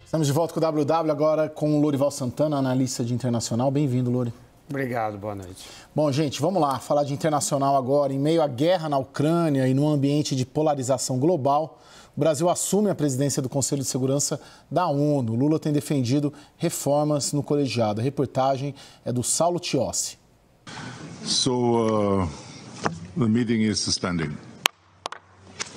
Estamos de volta com o WW agora com o Lorival Santana, analista de internacional. Bem-vindo, Lori. Obrigado, boa noite. Bom, gente, vamos lá, falar de internacional agora. Em meio à guerra na Ucrânia e num ambiente de polarização global, o Brasil assume a presidência do Conselho de Segurança da ONU. Lula tem defendido reformas no colegiado. A reportagem é do Saulo Tiossi. The meeting is suspended.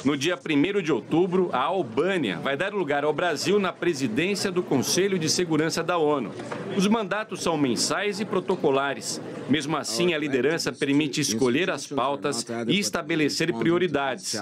No dia 1º de outubro, a Albânia vai dar lugar ao Brasil na presidência do Conselho de Segurança da ONU. Os mandatos são mensais e protocolares. Mesmo assim, a liderança permite escolher as pautas e estabelecer prioridades.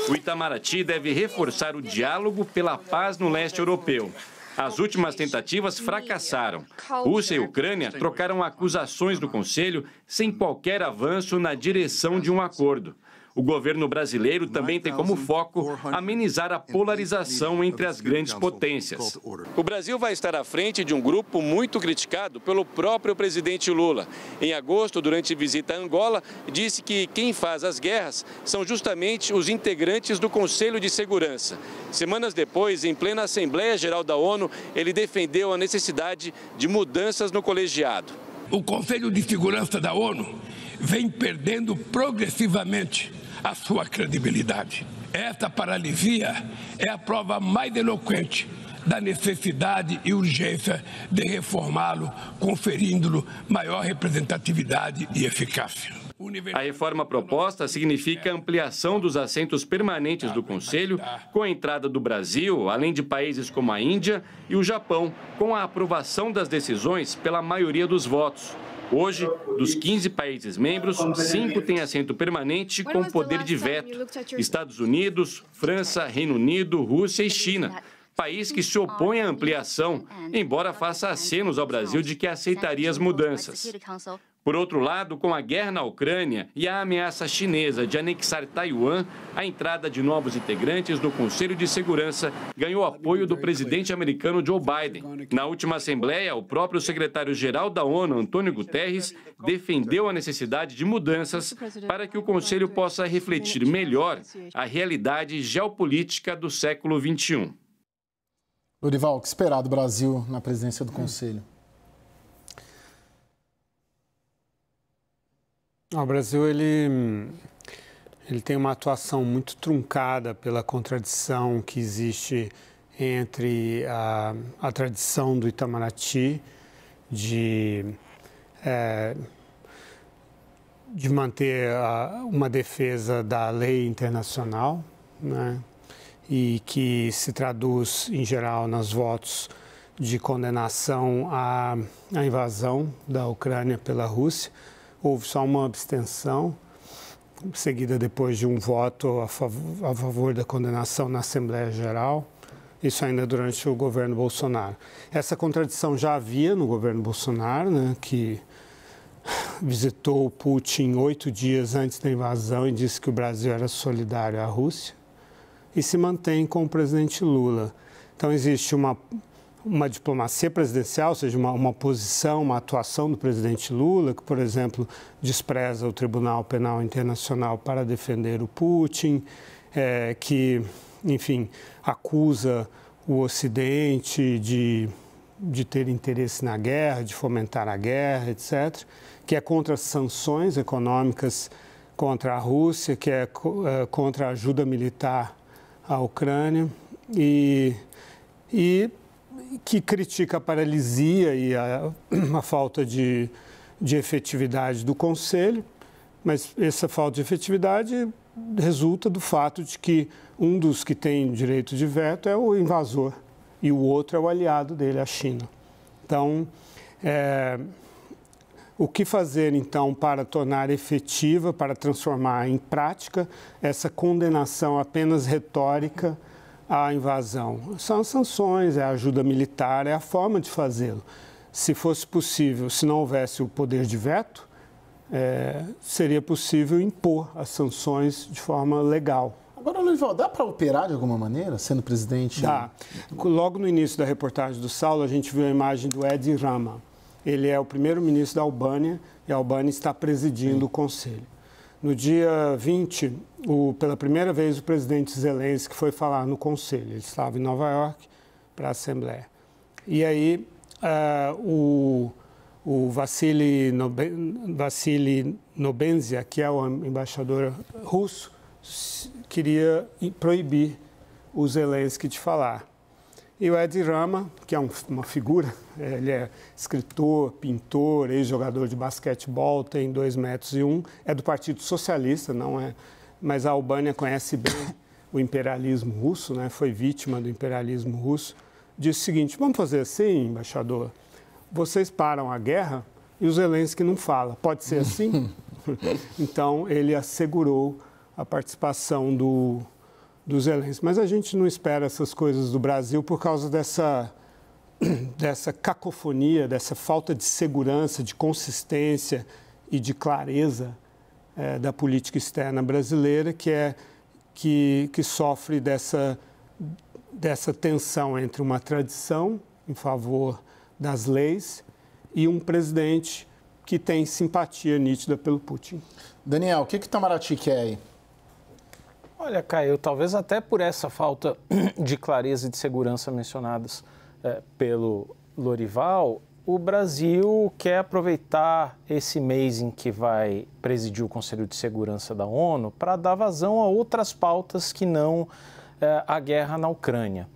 O Itamaraty deve reforçar o diálogo pela paz no leste europeu. As últimas tentativas fracassaram. Rússia e Ucrânia trocaram acusações do Conselho sem qualquer avanço na direção de um acordo. O governo brasileiro também tem como foco amenizar a polarização entre as grandes potências. O Brasil vai estar à frente de um grupo muito criticado pelo próprio presidente Lula. Em agosto, durante visita a Angola, disse que quem faz as guerras são justamente os integrantes do Conselho de Segurança. Semanas depois, em plena Assembleia Geral da ONU, ele defendeu a necessidade de mudanças no colegiado. O Conselho de Segurança da ONU vem perdendo progressivamente a sua credibilidade. Esta paralisia é a prova mais eloquente da necessidade e urgência de reformá-lo, conferindo-lhe maior representatividade e eficácia. A reforma proposta significa a ampliação dos assentos permanentes do Conselho, com a entrada do Brasil, além de países como a Índia e o Japão, com a aprovação das decisões pela maioria dos votos. Hoje, dos 15 países membros, 5 têm assento permanente com poder de veto: Estados Unidos, França, Reino Unido, Rússia e China. País que se opõe à ampliação, embora faça acenos ao Brasil de que aceitaria as mudanças. Por outro lado, com a guerra na Ucrânia e a ameaça chinesa de anexar Taiwan, a entrada de novos integrantes no Conselho de Segurança ganhou apoio do presidente americano Joe Biden. Na última Assembleia, o próprio secretário-geral da ONU, Antônio Guterres, defendeu a necessidade de mudanças para que o Conselho possa refletir melhor a realidade geopolítica do século XXI. Lorival, o que esperar do Brasil na presidência do Conselho? O Brasil ele tem uma atuação muito truncada pela contradição que existe entre a tradição do Itamaraty de manter uma defesa da lei internacional, né? E que se traduz, em geral, nos votos de condenação à invasão da Ucrânia pela Rússia. Houve só uma abstenção, seguida depois de um voto a favor da condenação na Assembleia Geral, isso ainda durante o governo Bolsonaro. Essa contradição já havia no governo Bolsonaro, né, que visitou Putin 8 dias antes da invasão e disse que o Brasil era solidário à Rússia, e se mantém com o presidente Lula. Então, existe uma diplomacia presidencial, ou seja, uma posição, uma atuação do presidente Lula, que, por exemplo, despreza o Tribunal Penal Internacional para defender o Putin, que, enfim, acusa o Ocidente de ter interesse na guerra, de fomentar a guerra, etc., que é contra as sanções econômicas contra a Rússia, que é contra a ajuda militar à Ucrânia e que critica a paralisia e a falta de efetividade do Conselho, mas essa falta de efetividade resulta do fato de que um dos que tem direito de veto é o invasor e o outro é o aliado dele, a China. Então, o que fazer, então, para tornar efetiva, para transformar em prática essa condenação apenas retórica à invasão? São as sanções, é a ajuda militar, é a forma de fazê-lo. Se fosse possível, se não houvesse o poder de veto, seria possível impor as sanções de forma legal. Agora, Lorival, dá para operar de alguma maneira, sendo presidente? Dá. Logo no início da reportagem do Saulo, a gente viu a imagem do Edi Rama. Ele é o primeiro-ministro da Albânia e a Albânia está presidindo o Conselho. No dia 20, pela primeira vez, o presidente Zelensky foi falar no Conselho. Ele estava em Nova York para a Assembleia. E aí, o Vassily Nebenzia, que é o embaixador russo, queria proibir o Zelensky de falar. E o Edi Rama, que é uma figura, ele é escritor, pintor, ex-jogador de basquetebol, tem 2,1 metros, é do Partido Socialista, não é, mas a Albânia conhece bem o imperialismo russo, né? Foi vítima do imperialismo russo. Disse o seguinte: vamos fazer assim, embaixador, vocês param a guerra e o Zelensky não fala, pode ser assim? Então, ele assegurou a participação do Zelensky. Mas a gente não espera essas coisas do Brasil por causa dessa cacofonia, dessa falta de segurança, de consistência e de clareza da política externa brasileira, que sofre dessa tensão entre uma tradição em favor das leis e um presidente que tem simpatia nítida pelo Putin. Daniel, o que Itamaraty quer aí? Olha, Caio, talvez até por essa falta de clareza e de segurança mencionadas pelo Lorival, o Brasil quer aproveitar esse mês em que vai presidir o Conselho de Segurança da ONU para dar vazão a outras pautas que não a guerra na Ucrânia.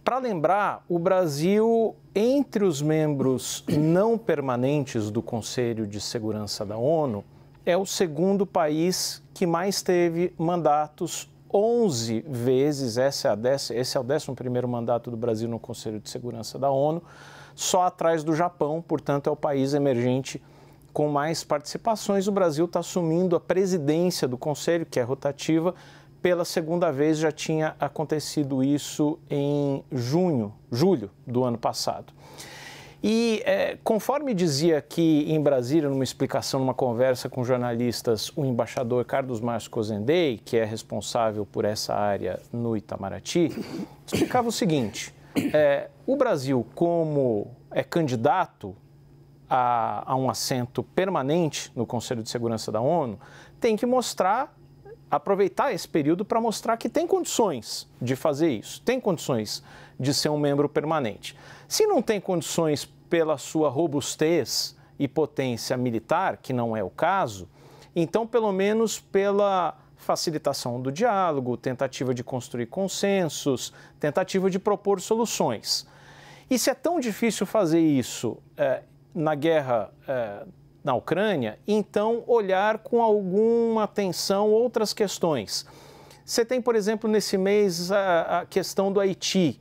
Para lembrar, o Brasil, entre os membros não permanentes do Conselho de Segurança da ONU, é o segundo país que mais teve mandatos, 11 vezes. Esse é o 11º mandato do Brasil no Conselho de Segurança da ONU, só atrás do Japão, portanto é o país emergente com mais participações. O Brasil está assumindo a presidência do Conselho, que é rotativa, pela segunda vez. Já tinha acontecido isso em julho do ano passado. E conforme dizia aqui em Brasília, numa explicação, numa conversa com jornalistas, o embaixador Carlos Márcio Cozendey, que é responsável por essa área no Itamaraty, explicava o seguinte: o Brasil, como é candidato a um assento permanente no Conselho de Segurança da ONU, tem que aproveitar esse período para mostrar que tem condições de fazer isso, tem condições de ser um membro permanente. Se não tem condições pela sua robustez e potência militar, que não é o caso, então pelo menos pela facilitação do diálogo, tentativa de construir consensos, tentativa de propor soluções. E se é tão difícil fazer isso na guerra na Ucrânia, então olhar com alguma atenção outras questões. Você tem, por exemplo, nesse mês a questão do Haiti.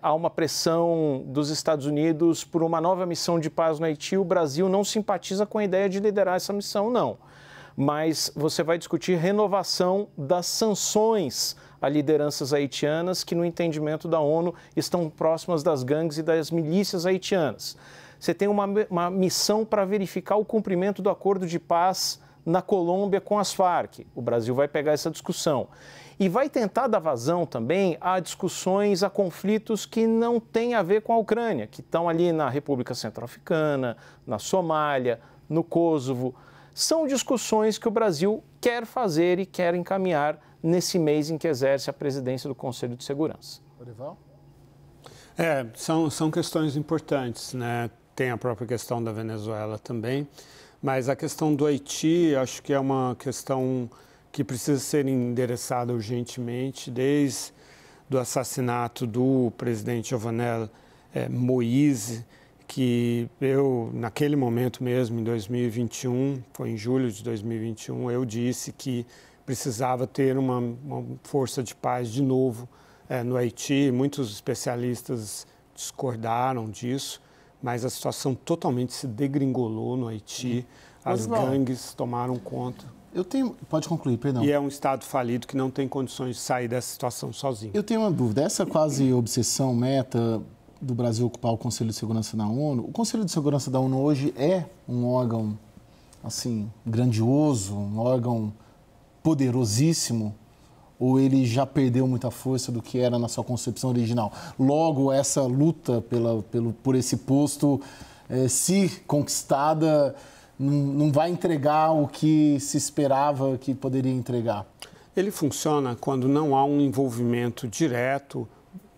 Há uma pressão dos Estados Unidos por uma nova missão de paz no Haiti. O Brasil não simpatiza com a ideia de liderar essa missão, não. Mas você vai discutir renovação das sanções a lideranças haitianas que, no entendimento da ONU, estão próximas das gangues e das milícias haitianas. Você tem uma missão para verificar o cumprimento do acordo de paz na Colômbia com as Farc. O Brasil vai pegar essa discussão. E vai tentar dar vazão também a discussões, a conflitos que não têm a ver com a Ucrânia, que estão ali na República Centro-Africana, na Somália, no Kosovo. São discussões que o Brasil quer fazer e quer encaminhar nesse mês em que exerce a presidência do Conselho de Segurança. Lorival? São questões importantes, né? Tem a própria questão da Venezuela também, mas a questão do Haiti, acho que é uma questão que precisa ser endereçada urgentemente, desde o assassinato do presidente Jovenel Moïse, que eu, naquele momento mesmo, em 2021, foi em julho de 2021, eu disse que precisava ter uma força de paz de novo no Haiti. Muitos especialistas discordaram disso, mas a situação totalmente se degringolou no Haiti, as gangues tomaram conta. Pode concluir, perdão. E é um Estado falido que não tem condições de sair dessa situação sozinho. Eu tenho uma dúvida. Essa quase obsessão, meta do Brasil ocupar o Conselho de Segurança da ONU, o Conselho de Segurança da ONU hoje é um órgão, assim, grandioso, um órgão poderosíssimo, ou ele já perdeu muita força do que era na sua concepção original? Logo, essa luta por esse posto, se conquistada, não vai entregar o que se esperava que poderia entregar? Ele funciona quando não há um envolvimento direto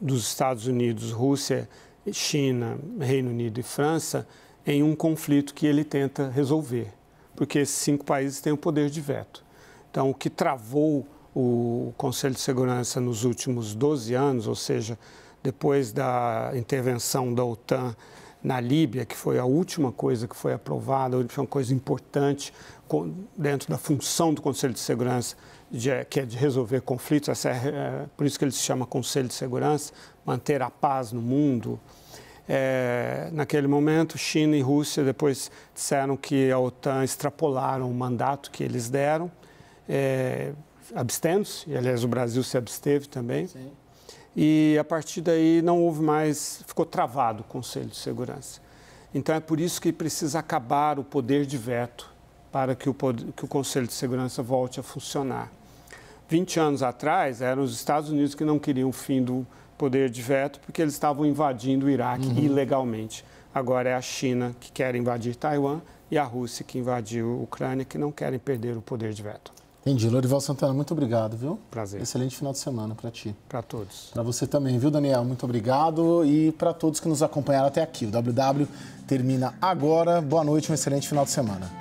dos Estados Unidos, Rússia, China, Reino Unido e França em um conflito que ele tenta resolver, porque esses 5 países têm o poder de veto. Então, o que travou o Conselho de Segurança nos últimos 12 anos, ou seja, depois da intervenção da OTAN na Líbia, que foi a última coisa que foi aprovada, foi uma coisa importante dentro da função do Conselho de Segurança, que é de resolver conflitos, por isso que ele se chama Conselho de Segurança, manter a paz no mundo. Naquele momento, China e Rússia depois disseram que a OTAN extrapolaram o mandato que eles deram, abstendo-se, e aliás o Brasil se absteve também. Sim. E a partir daí não houve mais, ficou travado o Conselho de Segurança. Então é por isso que precisa acabar o poder de veto para que o Conselho de Segurança volte a funcionar. 20 anos atrás, eram os Estados Unidos que não queriam o fim do poder de veto porque eles estavam invadindo o Iraque ilegalmente. Agora é a China que quer invadir Taiwan e a Rússia que invadiu a Ucrânia, que não querem perder o poder de veto. Entendi. Lorival Santana, muito obrigado, viu? Prazer. Excelente final de semana para ti. Para todos. Para você também, viu, Daniel? Muito obrigado. E para todos que nos acompanharam até aqui. O WW termina agora. Boa noite, um excelente final de semana.